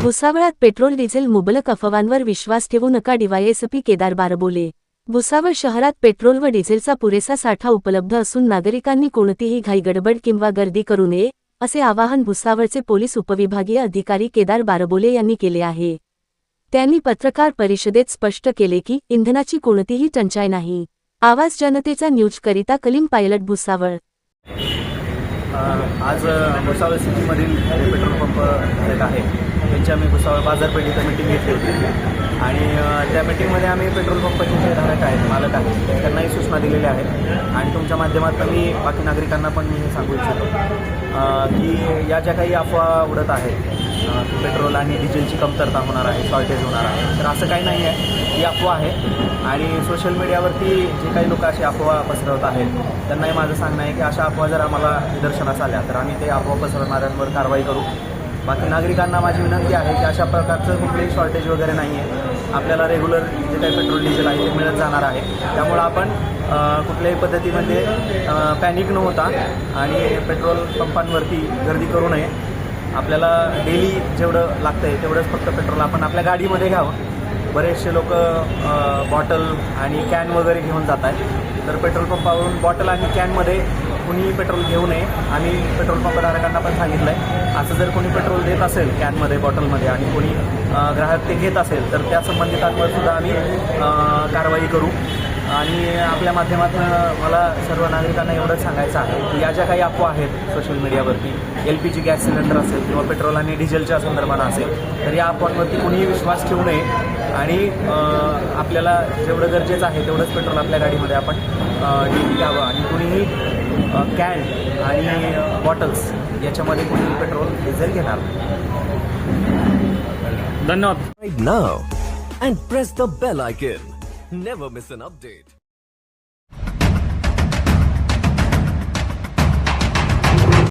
भुसावळात petrol diesel मुबलक अफवांवर विश्वास ठेवू नका. डीवायएसपी केदार बारबोले. भुसावळ शहरात पेट्रोल व डिझेलचा पुरेसा साठा उपलब्ध असून नागरिकांनी कोणतीही घाईगडबड किंवा गर्दी करू नये असे आवाहन भुसावळचे पोलीस उपविभागीय अधिकारी केदार बारबोले यांनी केले आहे. त्यांनी पत्रकार परिषदेत स्पष्ट केले की इंधनाची कोणतीही टंचाई नाही. आवाज जनतेचा न्यूज करिता कलीम पायलट भुसावळ. आज भुसावळ सिटीमधील जे पेट्रोल पंप एक आहे त्यांची आम्ही भुसावळ बाजारपेठेत मीटिंग घेतली होती आणि त्या मीटिंगमध्ये आम्ही पेट्रोल पंपाचे जे धारक आहेत, मालक आहेत, त्यांनाही सूचना दिलेल्या आहेत आणि तुमच्या माध्यमातून मी बाकी नागरिकांना पण मी हे सांगू इच्छितो की या ज्या काही अफवा उडत आहेत की पेट्रोल आणि डिझेलची कमतरता होणार आहे, शॉर्टेज होणार आहे, तर असं काही नाही आहे. ही अफवा आहे आणि सोशल मीडियावरती जे काही लोक अशी अफवा पसरवत आहेत त्यांनाही माझं सांगणं आहे की अशा अफवा जर आम्हाला निदर्शनास आल्या तर आम्ही ते अफवा पसरवणाऱ्यांवर कारवाई करू. बाकी नागरिकांना माझी विनंती आहे की अशा प्रकारचं कुठलेही शॉर्टेज वगैरे नाही आहे. आपल्याला रेग्युलर जे काही पेट्रोल डिझेल आहे ते मिळत जाणार आहे. त्यामुळं आपण कुठल्याही पद्धतीमध्ये पॅनिक न होता आणि पेट्रोल पंपांवरती गर्दी करू नये. आपल्याला डेली जेवढं लागतं आहे तेवढंच फक्त पेट्रोल आपण आपल्या गाडीमध्ये घ्यावं. बरेचसे लोक बॉटल आणि कॅन वगैरे घेऊन जात आहेत, तर पेट्रोल पंपावरून बॉटल आणि कॅनमध्ये कुणी पेट्रोल घेऊ नये. आम्ही पेट्रोल पंपधारकांना पण सांगितलं आहे असं जर कोणी पेट्रोल देत असेल कॅनमध्ये, बॉटलमध्ये आणि कोणी ग्राहक ते घेत असेल तर त्या संबंधितांवर सुद्धा आम्ही कारवाई करू. आणि आपल्या माध्यमातून मला सर्व नागरिकांना एवढंच सांगायचं आहे की या ज्या काही अफवा आहेत सोशल मीडियावरती, LPG गॅस सिलेंडर असेल किंवा पेट्रोल आणि डिझेलच्या संदर्भानं असेल, तर या अफवांवरती कुणीही विश्वास ठेवू नये आणि आपल्याला जेवढं गरजेचं आहे तेवढंच पेट्रोल आपल्या गाडीमध्ये आपण डेली घ्यावं आणि कुणीही कॅन आणि बॉटल्स याच्यामध्ये कुणीही पेट्रोल डिझेल घेणार. धन्यवाद. Right now and press the bell icon. Never miss an update.